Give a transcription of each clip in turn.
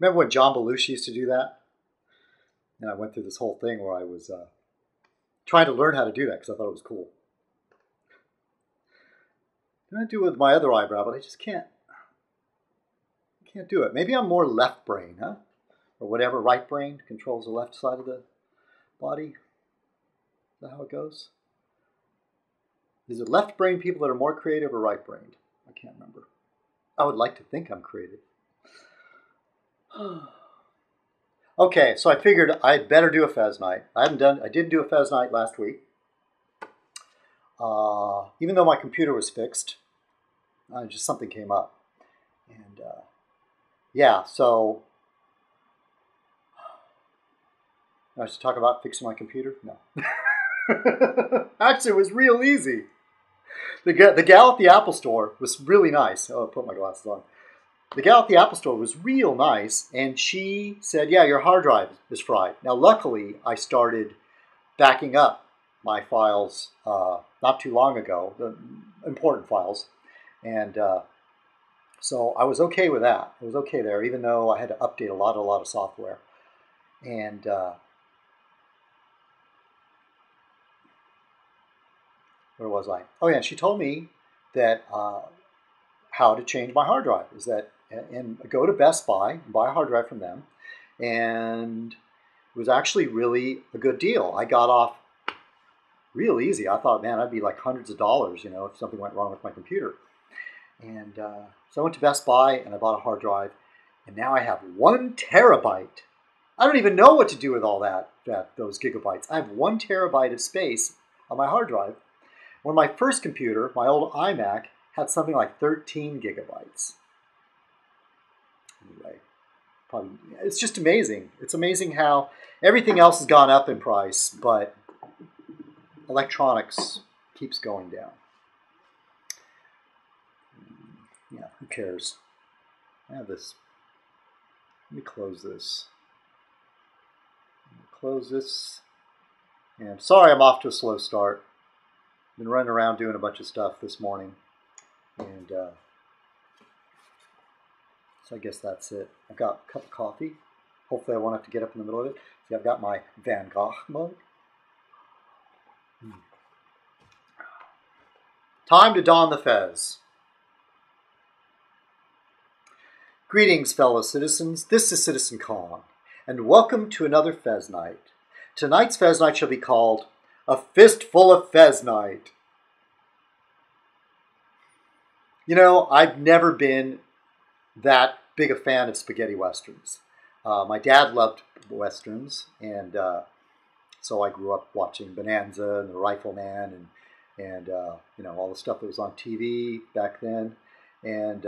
Remember when John Belushi used to do that? And I went through this whole thing where I was trying to learn how to do that because I thought it was cool. I'm going to do it with my other eyebrow, but I just can't do it. Maybe I'm more left brain, huh? Or whatever, right brain controls the left side of the body. Is that how it goes? Is it left brain people that are more creative or right brained? I can't remember. I would like to think I'm creative. Okay, so I figured I'd better do a Fez night. I didn't do a Fez night last week. Even though my computer was fixed, just something came up. And yeah, so I should talk about fixing my computer? No. Actually, it was real easy. The gal at the Apple Store was really nice. Oh, I put my glasses on. The gal at the Apple Store was real nice, and she said, yeah, your hard drive is fried. Now, luckily, I started backing up my files not too long ago, the important files, and so I was okay with that. I was okay there, even though I had to update a lot of software. And where was I? Oh yeah, she told me that how to change my hard drive is that, and go to Best Buy and buy a hard drive from them, and it was actually really a good deal. I got off real easy. I thought, man, I'd be like hundreds of dollars, if something went wrong with my computer. And so I went to Best Buy and I bought a hard drive, and now I have 1 terabyte. I don't even know what to do with all those gigabytes. I have 1 terabyte of space on my hard drive. When my first computer, my old iMac, had something like 13 gigabytes. Anyway, probably it's just amazing. It's amazing how everything else has gone up in price, but electronics keeps going down. Yeah, who cares? I have this. Let me close this. Close this. And sorry, I'm off to a slow start. Been running around doing a bunch of stuff this morning, and so I guess that's it. I've got a cup of coffee. Hopefully I won't have to get up in the middle of it. See, I've got my Van Gogh mug. Time to don the fez. Greetings, fellow citizens. This is Citizen Kong, and welcome to another Fez Night. Tonight's Fez Night shall be called A Fistful of Fez Night. I've never been that big a fan of spaghetti westerns. My dad loved westerns, and so I grew up watching Bonanza and The Rifleman and all the stuff that was on TV back then, and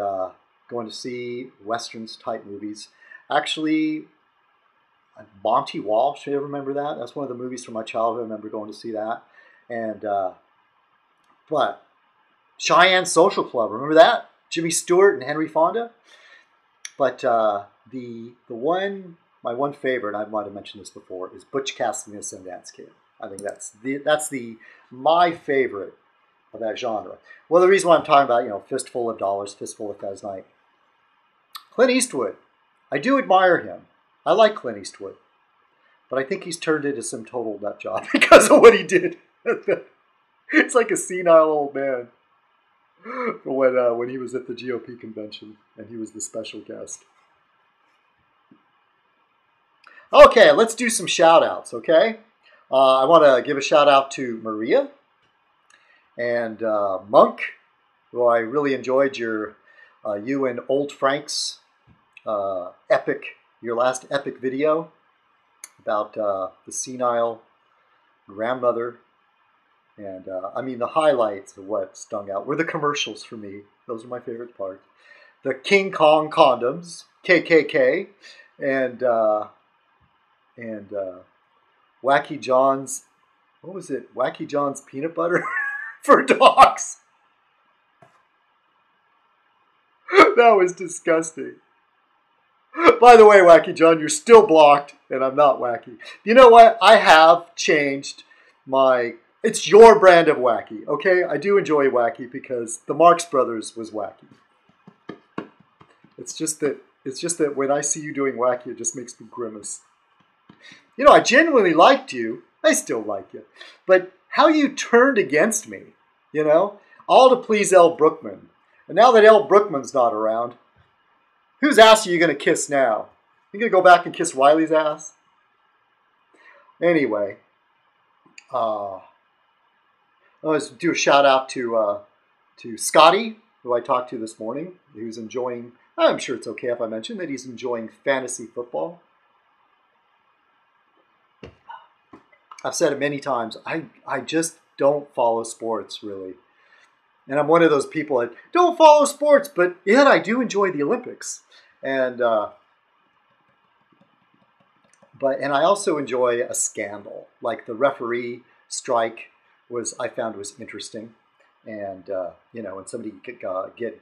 going to see westerns type movies. Actually, Monty Walsh, you ever remember that? That's one of the movies from my childhood. I remember going to see that. And but Cheyenne Social Club, remember that? Jimmy Stewart and Henry Fonda. But my one favorite, I might have mentioned this before, is Butch Cassidy and the Sundance Kid. I think that's my favorite of that genre. Well, the reason why I'm talking about, Fistful of Dollars, Fistful of Fez Night. Clint Eastwood. I do admire him. I like Clint Eastwood. But I think he's turned into some total nut job because of what he did. It's like a senile old man when he was at the GOP convention and he was the special guest. Okay, let's do some shout-outs, okay? I want to give a shout-out to Maria and Monk, who I really enjoyed you and Old Frank's your last epic video about the senile grandmother. And the highlights of what stung out were the commercials for me. Those are my favorite parts. The King Kong condoms, KKK, and Wacky John's, what was it? Wacky John's peanut butter for dogs. That was disgusting. By the way, Wacky John, you're still blocked, and I'm not wacky. You know what? I have changed it's your brand of wacky, okay? I do enjoy wacky because the Marx Brothers was wacky. It's just that It's just that when I see you doing wacky, it just makes me grimace. You know, I genuinely liked you. I still like you. But how you turned against me, you know? All to please L. Brookman. And now that L. Brookman's not around, whose ass are you going to kiss now? You going to go back and kiss Riley's ass? Anyway, let's do a shout out to Scotty, who I talked to this morning, who's enjoying, I'm sure it's okay if I mention that he's enjoying fantasy football. I've said it many times, I just don't follow sports, really. And I'm one of those people that don't follow sports, but yet I do enjoy the Olympics. And I also enjoy a scandal, like the referee strike I found was interesting. And, when somebody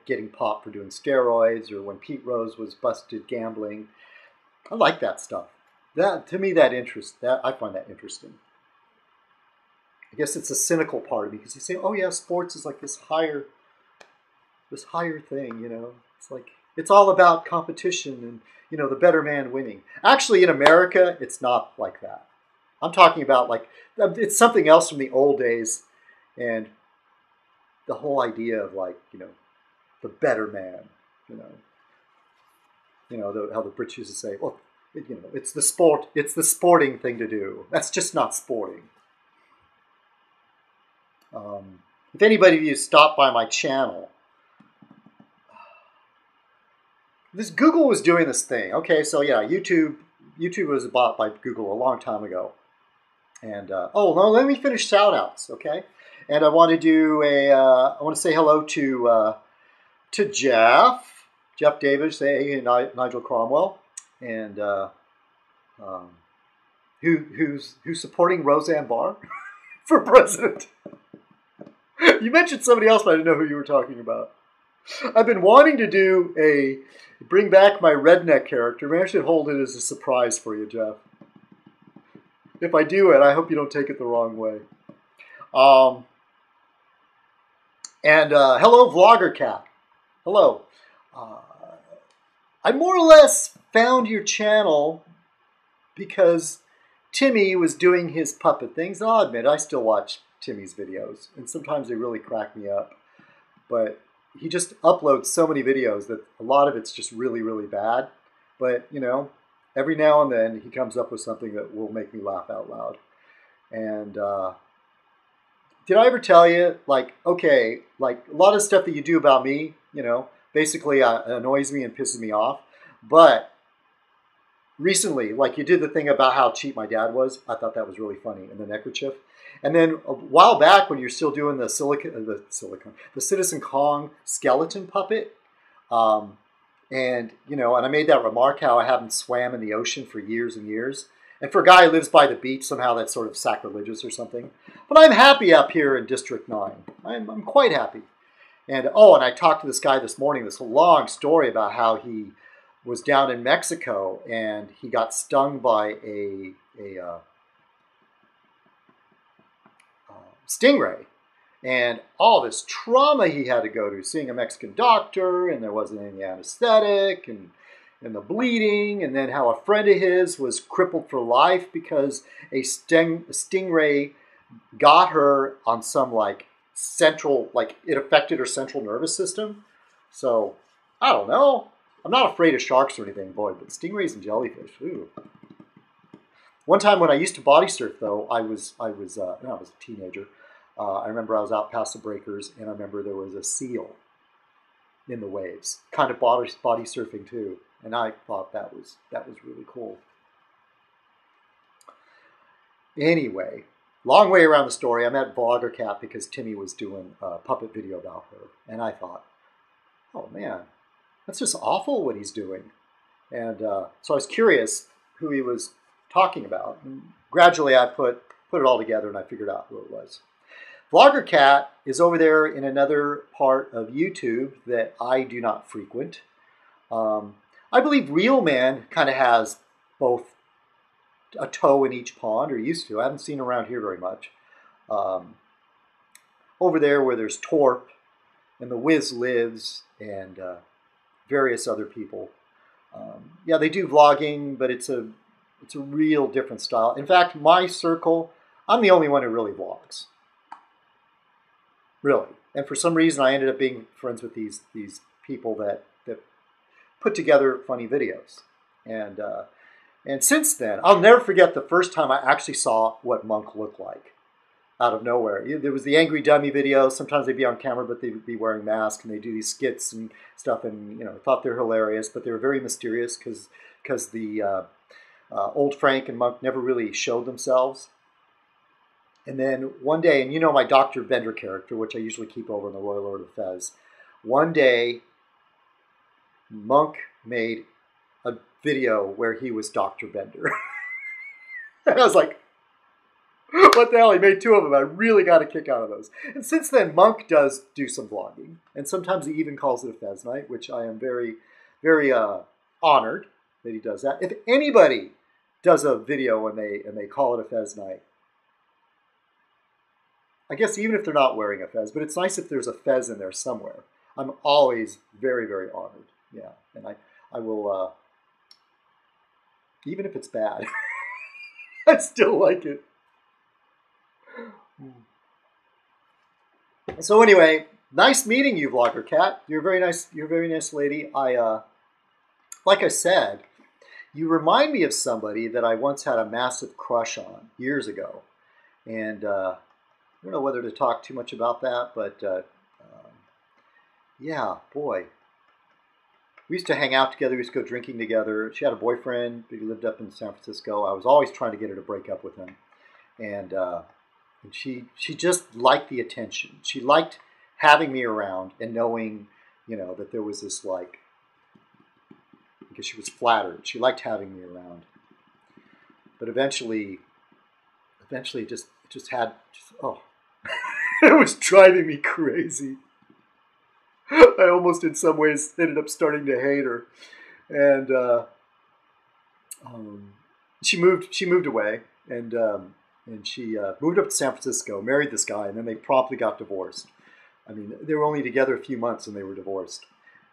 getting popped for doing steroids, or when Pete Rose was busted gambling. I like that stuff. To me, I find that interesting. I guess it's a cynical part of me, because you say, oh yeah, sports is like this higher thing, It's like, it's all about competition and, the better man winning. Actually, in America, it's not like that. I'm talking about, like, it's something else from the old days, and the whole idea of, like, the better man, how the Brits used to say, well, it's the sporting thing to do. That's just not sporting. If anybody of you stopped by my channel, Google was doing this thing. Okay, so yeah, YouTube was bought by Google a long time ago. And no, let me finish shout outs, okay? And I want to say hello to Jeff Davis, hey, Nigel Cromwell, and who's supporting Roseanne Barr for president. You mentioned somebody else, but I didn't know who you were talking about. I've been wanting to bring back my redneck character. Maybe I should hold it as a surprise for you, Jeff. If I do it, I hope you don't take it the wrong way. Hello, Vlogger Cat. Hello. I more or less found your channel because Timmy was doing his puppet things. I'll admit, I still watch Timmy's videos, and sometimes they really crack me up. But he just uploads so many videos that a lot of it's just really, really bad. But, every now and then he comes up with something that will make me laugh out loud. And did I ever tell you, like, okay, like a lot of stuff that you do about me, basically annoys me and pisses me off. But recently, like you did the thing about how cheap my dad was. I thought that was really funny, and the neckerchief. And then a while back, when you're still doing the citizenkong skeleton puppet, and I made that remark how I haven't swam in the ocean for years and years. And for a guy who lives by the beach, somehow that's sort of sacrilegious or something. But I'm happy up here in District 9. I'm quite happy. And I talked to this guy this morning, this long story about how he was down in Mexico and he got stung by a stingray, and all this trauma he had to go to, seeing a Mexican doctor, and there wasn't any anesthetic, and the bleeding, and then how a friend of his was crippled for life because a stingray got her on some it affected her central nervous system. So I don't know. I'm not afraid of sharks or anything, boy, but stingrays and jellyfish, ooh. One time when I used to body surf, though, I was a teenager. I remember I was out past the breakers, and I remember there was a seal in the waves, kind of body surfing too, and I thought that was really cool. Anyway, long way around the story. I met Vlogger Cat because Timmy was doing a puppet video about her, and I thought, oh man, that's just awful what he's doing. And so I was curious who he was talking about, and gradually I put it all together, and I figured out who it was. Vlogger Cat is over there in another part of YouTube that I do not frequent. I believe Real Man kind of has both a toe in each pond, or used to. I haven't seen around here very much. Over there where there's Torp and the Wiz Lives and various other people. Yeah, they do vlogging, but it's a real different style. In fact, my circle, I'm the only one who really vlogs. Really. And for some reason, I ended up being friends with these people that put together funny videos. And since then, I'll never forget the first time I actually saw what Monk looked like out of nowhere. There was the Angry Dummy video. Sometimes they'd be on camera, but they'd be wearing masks, and they do these skits and stuff, and thought they were hilarious, but they were very mysterious because the old Frank and Monk never really showed themselves. And then one day, and my Dr. Bender character, which I usually keep over in the Royal Order of Fez, one day Monk made a video where he was Dr. Bender. And I was like, what the hell? He made two of them. I really got a kick out of those. And since then, Monk does do some vlogging. And sometimes he even calls it a Fez Night, which I am very, very honored that he does that. If anybody does a video and they call it a Fez Night, I guess even if they're not wearing a fez, but it's nice if there's a fez in there somewhere. I'm always very, very honored. Yeah, and I will, even if it's bad, I still like it. So anyway, nice meeting you, Vlogger Cat. You're a very nice lady. Like I said, you remind me of somebody that I once had a massive crush on years ago, and I don't know whether to talk too much about that, but yeah, boy. We used to hang out together. We used to go drinking together. She had a boyfriend. He lived up in San Francisco. I was always trying to get her to break up with him. And she just liked the attention. She liked having me around and knowing, that there was this because she was flattered. She liked having me around. But eventually it just it was driving me crazy. I almost, in some ways, ended up starting to hate her, and she moved away, and she moved up to San Francisco, married this guy, and then they promptly got divorced. I mean, they were only together a few months and they were divorced,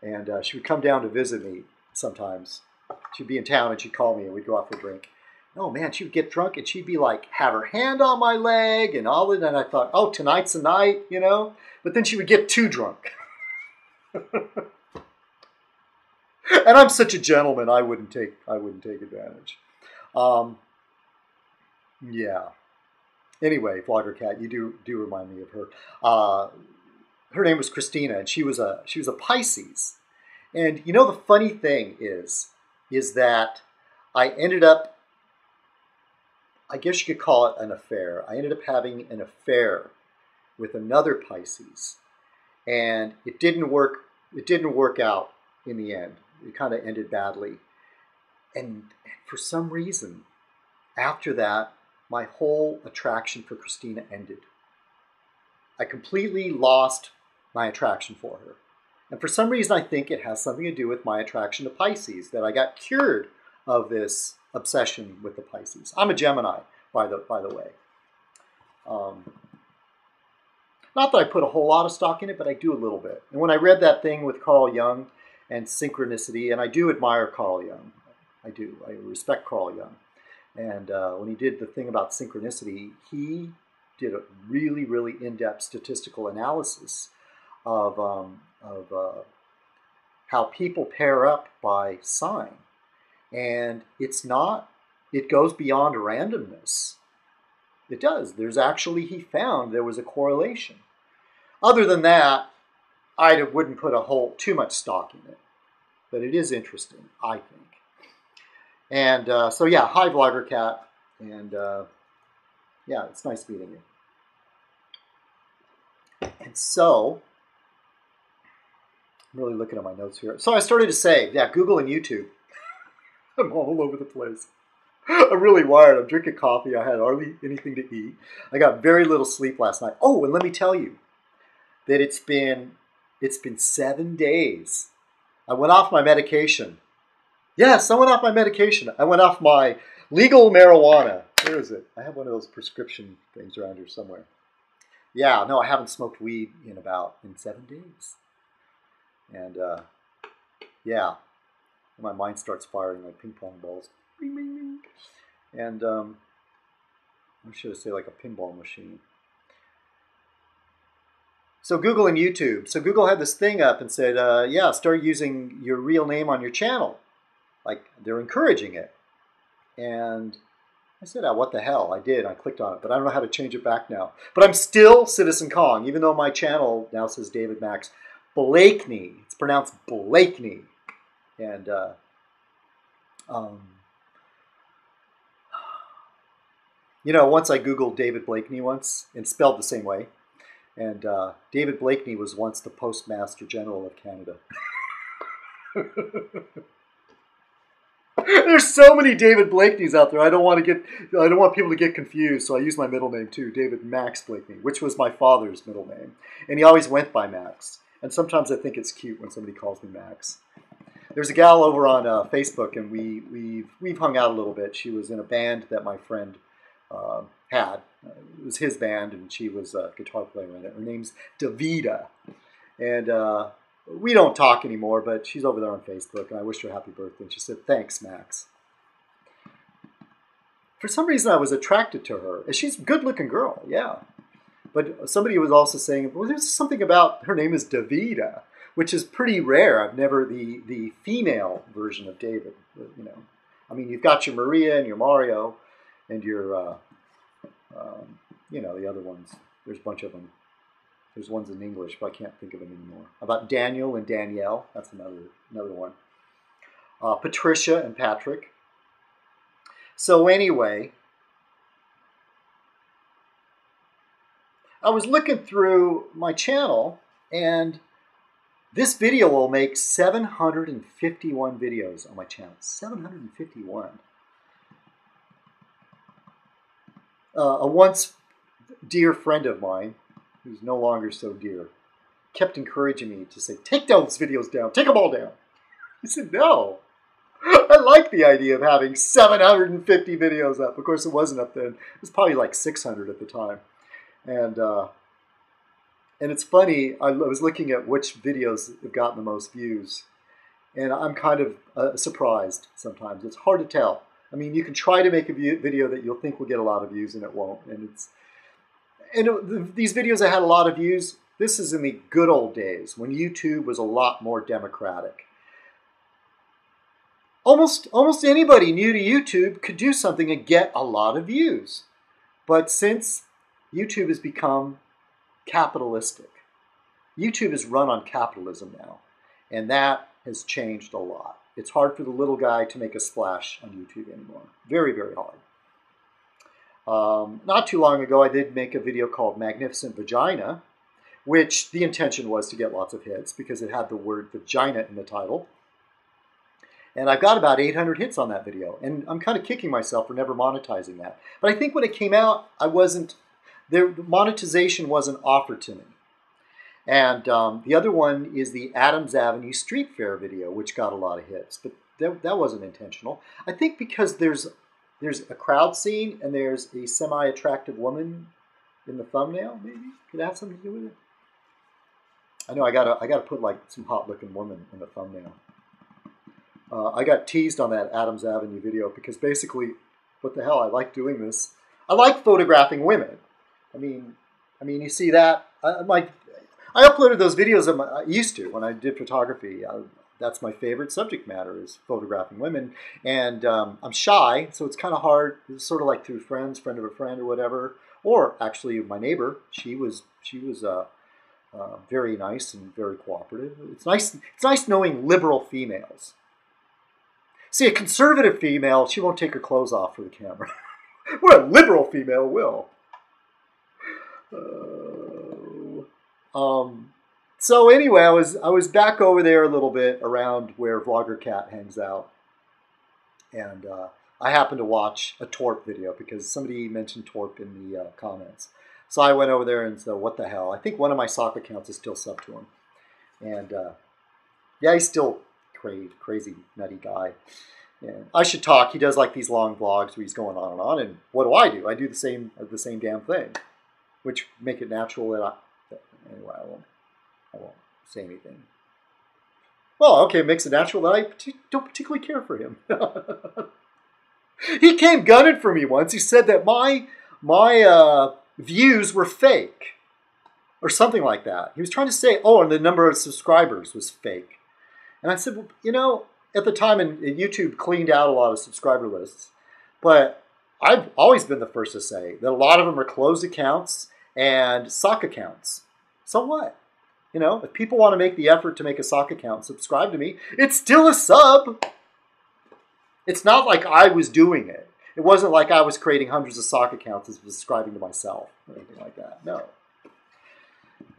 and she would come down to visit me sometimes. She'd be in town and she'd call me and we'd go out for a drink. Oh man, she would get drunk and she'd be like, have her hand on my leg and all that. And I thought, oh, tonight's the night, But then she would get too drunk. And I'm such a gentleman, I wouldn't take advantage. Yeah. Anyway, Vlogger Cat, you do remind me of her. Her name was Christina, and she was a Pisces. And the funny thing is that I ended up, I guess you could call it an affair. I ended up having an affair with another Pisces, and it didn't work. It didn't work out in the end. It kind of ended badly, and for some reason, after that, my whole attraction for Christina ended. I completely lost my attraction for her, and for some reason, I think it has something to do with my attraction to Pisces. That I got cured of this obsession with the Pisces. I'm a Gemini, by the way. Not that I put a whole lot of stock in it, but I do a little bit. And when I read that thing with Carl Jung and synchronicity, and I do admire Carl Jung. I do. I respect Carl Jung. And when he did the thing about synchronicity, he did a really, really in-depth statistical analysis of how people pair up by sign. And it goes beyond randomness. It does. He found there was a correlation. Other than that, I wouldn't put too much stock in it. But it is interesting, I think. And so yeah, hi Vlogger Cat. And yeah, it's nice meeting you. And so, I'm really looking at my notes here. So I started to say, yeah, Google and YouTube. I'm all over the place. I'm really wired. I'm drinking coffee. I had hardly anything to eat. I got very little sleep last night. Oh, and let me tell you that it's been 7 days. I went off my medication. Yes, I went off my medication. I went off my legal marijuana. Where is it? I have one of those prescription things around here somewhere. Yeah, no, I haven't smoked weed in 7 days. And yeah. My mind starts firing like ping pong balls. Bing, bing, bing. And I should say like a pinball machine. So Google and YouTube. So Google had this thing up and said, yeah, start using your real name on your channel. Like, they're encouraging it. And I said, oh, what the hell? I did. I clicked on it, but I don't know how to change it back now. But I'm still Citizen Kong, even though my channel now says David Max Blakeney. It's pronounced Blakeney. And you know, once I Googled David Blakeney once, and spelled the same way. And David Blakeney was once the Postmaster General of Canada. There's so many David Blakeneys out there. I don't want people to get confused, so I use my middle name too, David Max Blakeney, which was my father's middle name, and he always went by Max. And sometimes I think it's cute when somebody calls me Max. There's a gal over on Facebook, and we've hung out a little bit. She was in a band that my friend had. It was his band, and she was a guitar player in it. Her name's Davida, and we don't talk anymore, but she's over there on Facebook, and I wished her a happy birthday. And she said, thanks, Max. For some reason, I was attracted to her. And she's a good-looking girl, yeah. But somebody was also saying, well, there's something about her name is Davida, which is pretty rare. I've never, the female version of David, you know. I mean, you've got your Maria and your Mario and your, you know, the other ones. There's a bunch of them. There's ones in English, but I can't think of them anymore. About Daniel and Danielle. That's another one. Patricia and Patrick. So anyway, I was looking through my channel, and this video will make 751 videos on my channel. 751. A once dear friend of mine, who's no longer so dear, kept encouraging me to say, take those videos down, take them all down. I said, no. I like the idea of having 750 videos up. Of course, it wasn't up then. It was probably like 600 at the time. And it's funny, I was looking at which videos have gotten the most views. And I'm kind of surprised sometimes. It's hard to tell. I mean, you can try to make a video that you'll think will get a lot of views, and it won't. And these videos that had a lot of views, this is in the good old days when YouTube was a lot more democratic. Almost anybody new to YouTube could do something and get a lot of views. But since YouTube has become capitalistic, YouTube is run on capitalism now, and that has changed a lot. It's hard for the little guy to make a splash on YouTube anymore. Very, very hard. Not too long ago, I did make a video called Magnificent Vagina, which the intention was to get lots of hits because it had the word vagina in the title. And I've got about 800 hits on that video. And I'm kind of kicking myself for never monetizing that. But I think when it came out, the monetization wasn't offered to me. And the other one is the Adams Avenue Street Fair video, which got a lot of hits. But that wasn't intentional. I think because there's a crowd scene and there's a semi-attractive woman in the thumbnail, maybe? Could that have something to do with it? I know I gotta put like some hot-looking woman in the thumbnail. I got teased on that Adams Avenue video because basically, what the hell, I like doing this. I like photographing women. I mean, you see that? I uploaded those videos I used to when I did photography. That's my favorite subject matter, is photographing women. And I'm shy, so it's kind of hard. It's sort of like through friends, friend of a friend or whatever. Or actually my neighbor, she was very nice and very cooperative. It's nice knowing liberal females. See, a conservative female, she won't take her clothes off for the camera. What a liberal female will. So anyway, I was back over there a little bit around where Vlogger Cat hangs out. And I happened to watch a Torp video because somebody mentioned Torp in the comments. So I went over there and said, what the hell? I think one of my sock accounts is still sub to him. And yeah, he's still crazy, nutty guy. And I should talk. He does like these long vlogs where he's going on and on. And what do? I do the same damn thing, which make it natural that anyway, I won't say anything. Well, okay, it makes it natural that I don't particularly care for him. He came gunning for me once. He said that my views were fake or something like that. He was trying to say, oh, and the number of subscribers was fake. And I said, well, you know, at the time, and YouTube cleaned out a lot of subscriber lists, but I've always been the first to say that a lot of them are closed accounts and sock accounts. So what? You know, if people want to make the effort to make a sock account and subscribe to me, it's still a sub. It's not like I was doing it. It wasn't like I was creating hundreds of sock accounts and subscribing to myself or anything like that. No.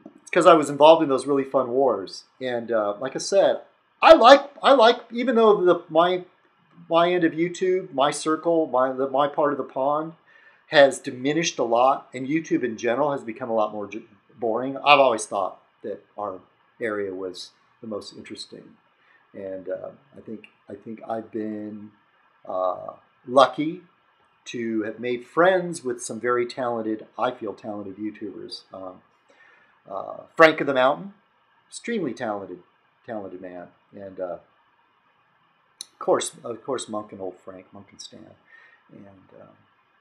It's because I was involved in those really fun wars. And like I said, I like, even though my end of YouTube, my circle, my part of the pond has diminished a lot, and YouTube in general has become a lot more boring. I've always thought that our area was the most interesting, and I think I've been lucky to have made friends with some very talented, I feel talented YouTubers. Frank of the Mountain, extremely talented man, and of course, Monk and old Frank, Monk and Stan,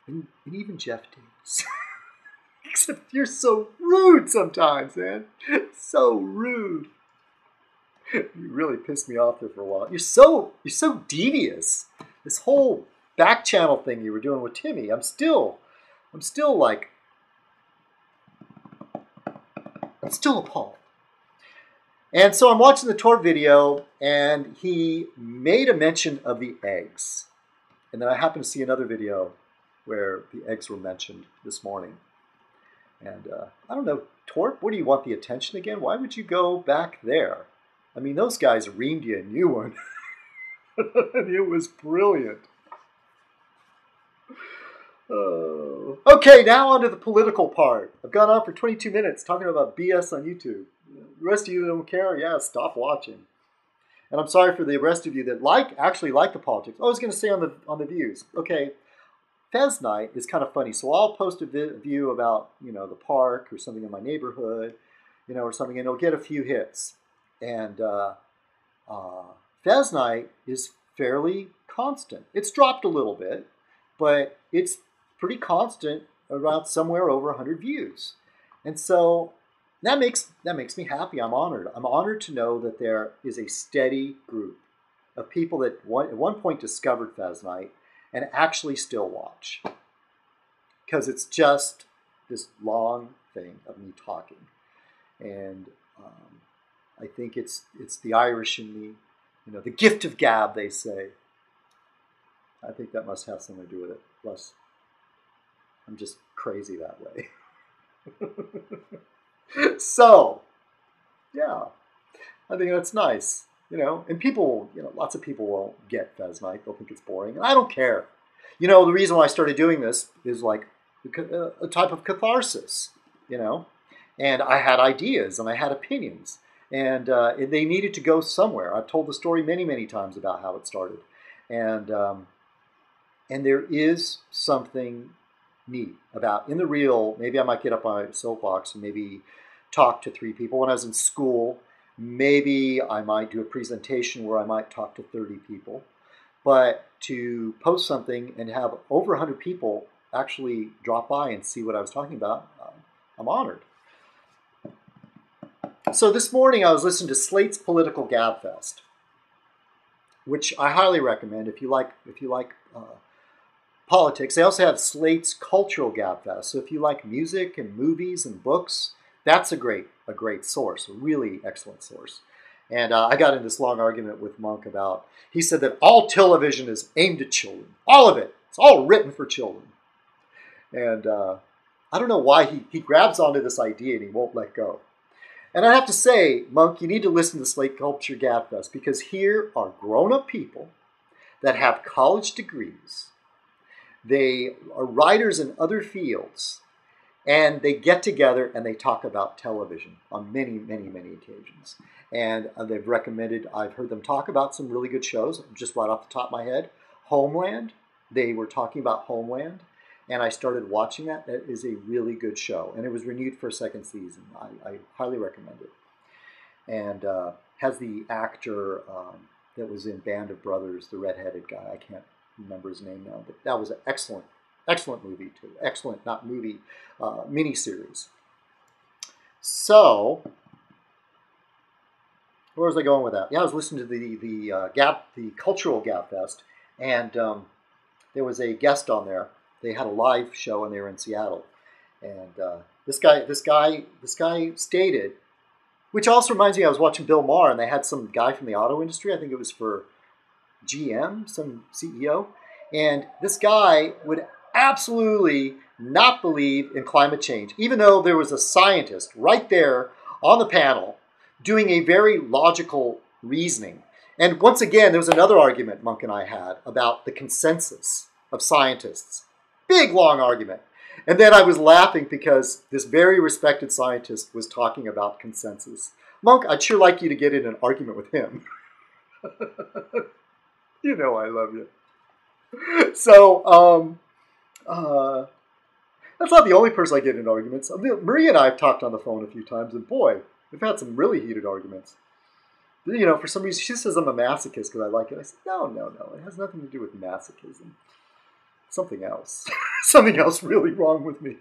and even Jeff Davis. Except you're so rude sometimes, man. So rude. You really pissed me off there for a while. You're so devious. This whole back channel thing you were doing with Timmy, I'm still appalled. And so I'm watching the Torp video, and he made a mention of the eggs. And then I happened to see another video where the eggs were mentioned this morning. And I don't know, Torp, what do you want the attention again? Why would you go back there? I mean, those guys reamed you a new one. And it was brilliant. Oh. Okay, now on to the political part. I've gone on for 22 minutes talking about BS on YouTube. The rest of you that don't care, yeah, stop watching. And I'm sorry for the rest of you that actually like the politics. I was going to say on the views. Okay, Fez Night is kind of funny, so I'll post a view about, you know, the park or something in my neighborhood, you know, or something, and it'll get a few hits. And Fez Night is fairly constant. It's dropped a little bit, but it's pretty constant, around somewhere over 100 views. And so that makes me happy. I'm honored. I'm honored to know that there is a steady group of people that at one point discovered Fez Night and actually still watch, because it's just this long thing of me talking. And I think it's the Irish in me, you know, the gift of gab, they say. I think that must have something to do with it. Plus, I'm just crazy that way. So, yeah, I think that's nice. You know, and people, you know, lots of people won't get Fez Night. They'll think it's boring. And I don't care. You know, the reason why I started doing this is like a type of catharsis, you know. And I had ideas and I had opinions. And they needed to go somewhere. I've told the story many, many times about how it started. And there is something neat about, in the real, maybe I might get up on a soapbox and maybe talk to 3 people. When I was in school, maybe I might do a presentation where I might talk to 30 people. But to post something and have over 100 people actually drop by and see what I was talking about, I'm honored. So this morning I was listening to Slate's Political Gabfest, which I highly recommend if you like politics. They also have Slate's Cultural Gabfest. So if you like music and movies and books, that's a great source, a really excellent source. And I got in this long argument with Monk about, he said that all television is aimed at children. All of it. It's all written for children. And I don't know why he grabs onto this idea and he won't let go. And I have to say, Monk, you need to listen to Slate Culture Gabfest, because here are grown-up people that have college degrees. They are writers in other fields, and they get together and they talk about television on many, many, many occasions. And they've recommended, I've heard them talk about some really good shows, just right off the top of my head. Homeland, they were talking about Homeland, and I started watching that. That is a really good show, and it was renewed for a second season. I highly recommend it. And has the actor that was in Band of Brothers, the redheaded guy. I can't remember his name now, but that was an excellent movie too. Excellent, not movie, miniseries. So, where was I going with that? Yeah, I was listening to the Cultural Gab Fest, and there was a guest on there. They had a live show, and they were in Seattle. And this guy stated, which also reminds me, I was watching Bill Maher, and they had some guy from the auto industry. I think it was for GM, some CEO, and this guy would absolutely not believe in climate change, even though there was a scientist right there on the panel doing a very logical reasoning. And once again, there was another argument Monk and I had about the consensus of scientists. Big, long argument. And then I was laughing because this very respected scientist was talking about consensus. Monk, I'd sure like you to get in an argument with him. You know I love you. So, that's not the only person I get in arguments. Maria and I have talked on the phone a few times, and boy, we've had some really heated arguments. You know, for some reason, she says I'm a masochist because I like it. I said, no. It has nothing to do with masochism. Something else. Something else really wrong with me.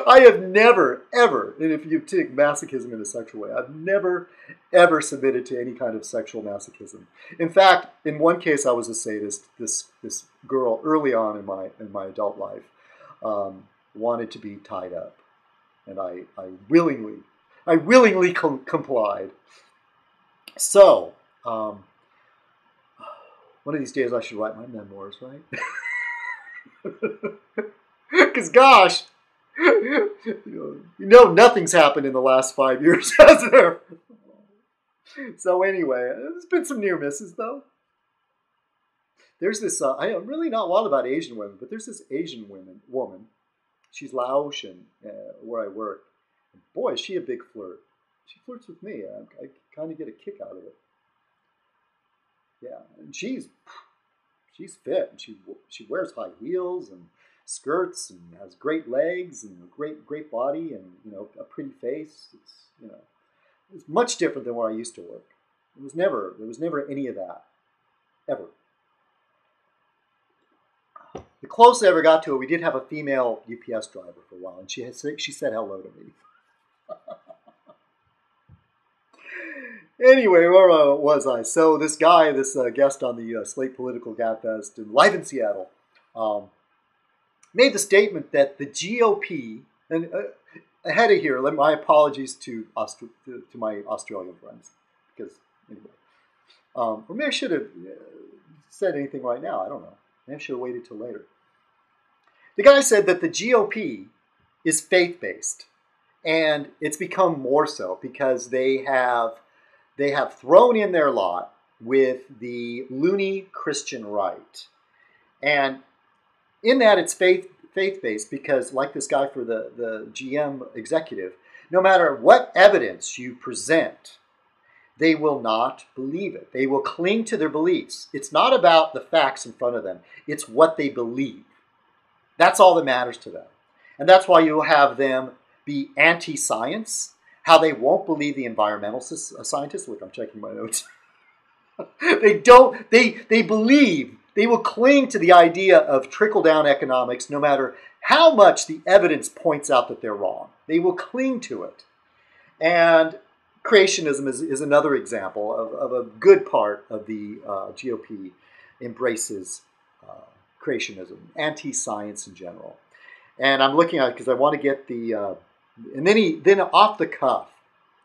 I have never, ever, and if you take masochism in a sexual way, I've never, ever submitted to any kind of sexual masochism. In fact, in one case, I was a sadist. This girl, early on in my adult life, wanted to be tied up, and I willingly complied. So, one of these days I should write my memoirs, right? Because, gosh, you know nothing's happened in the last 5 years, has there? So anyway, there's been some near misses, though. There's this, I'm really not wild about Asian women, but there's this Asian woman. She's Laotian, where I work. And boy, is she a big flirt. She flirts with me. I kind of get a kick out of it. Yeah, and she's fit, and she wears high heels and skirts and has great legs and a great body and a pretty face. It's much different than where I used to work. There was never any of that, ever. The closest I ever got to it, we did have a female UPS driver for a while, and she said hello to me. Anyway, where was I? So this guy, this guest on the Slate Political Gabfest live in Seattle, made the statement that the GOP, and ahead of here, my apologies to my Australian friends, because anyway, or maybe I should have said anything right now. I don't know. Maybe I should have waited till later. The guy said that the GOP is faith-based, and it's become more so because they have thrown in their lot with the loony Christian right. And in that, it's faith-based because, like this guy for the GM executive, no matter what evidence you present, they will not believe it. They will cling to their beliefs. It's not about the facts in front of them. It's what they believe. That's all that matters to them. And that's why you'll have them be anti-science, how they won't believe the environmental scientists. Look, I'm checking my notes. They believe, they will cling to the idea of trickle-down economics no matter how much the evidence points out that they're wrong. They will cling to it. And creationism is another example of a good part of the GOP embraces creationism, anti-science in general. And I'm looking at it because I want to get the... and then off the cuff,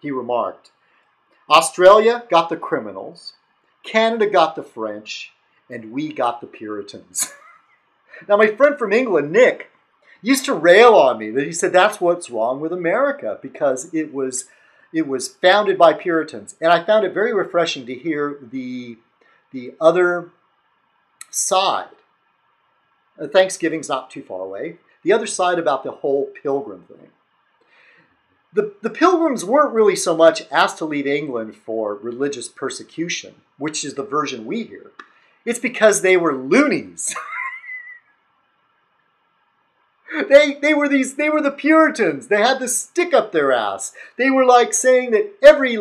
he remarked, Australia got the criminals, Canada got the French, and we got the Puritans. Now, my friend from England, Nick, used to rail on me that he said that's what's wrong with America because it was founded by Puritans. And I found it very refreshing to hear the other side. Thanksgiving's not too far away. The other side about the whole pilgrim thing. The Pilgrims weren't really so much asked to leave England for religious persecution, which is the version we hear. It's because they were loonies. They were the Puritans. They had this stick up their ass. They were like saying that every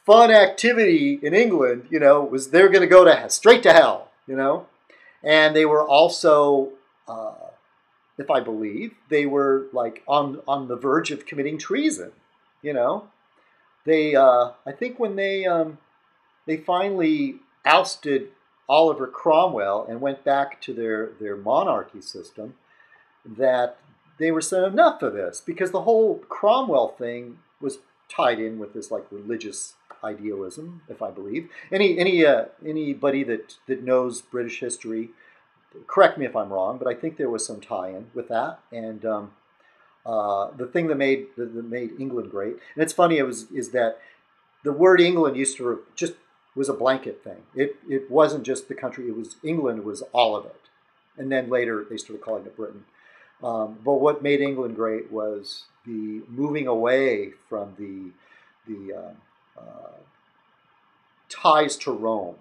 fun activity in England, was they're going to go to straight to hell, And they were also, if I believe, they were like on the verge of committing treason, They, I think when they finally ousted Oliver Cromwell and went back to their monarchy system, that they were saying enough of this, because the whole Cromwell thing was tied in with this religious idealism, if I believe. Anybody that knows British history, correct me if I'm wrong, but I think there was some tie-in with that. And the thing that made England great, and it's funny, is that the word England was a blanket thing. It wasn't just the country. It was England was all of it, and then later they started calling it Britain. But what made England great was the moving away from the ties to Rome,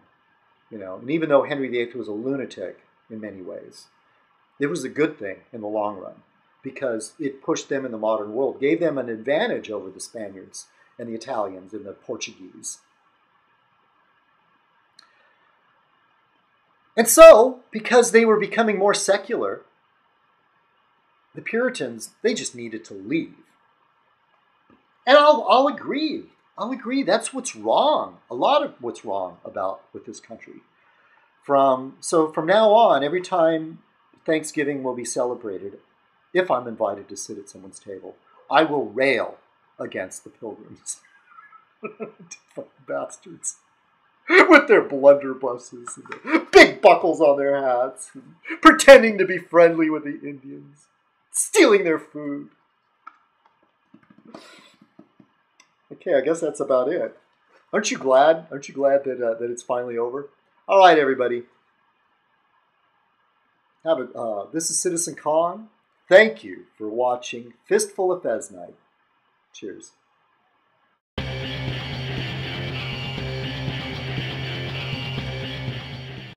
And even though Henry VIII was a lunatic in many ways, it was a good thing in the long run, because it pushed them in the modern world, gave them an advantage over the Spaniards and the Italians and the Portuguese. And so, because they were becoming more secular, the Puritans, they just needed to leave. And I'll agree. That's what's wrong. A lot of what's wrong with this country. From now on, every time Thanksgiving will be celebrated, if I'm invited to sit at someone's table, I will rail against the Pilgrims. Fucking bastards. With their blunderbusses and their big buckles on their hats, and pretending to be friendly with the Indians, stealing their food. Okay, I guess that's about it. Aren't you glad? Aren't you glad that it's finally over? All right, everybody. This is Citizen Kong. Thank you for watching Fistful of Fez Night. Cheers.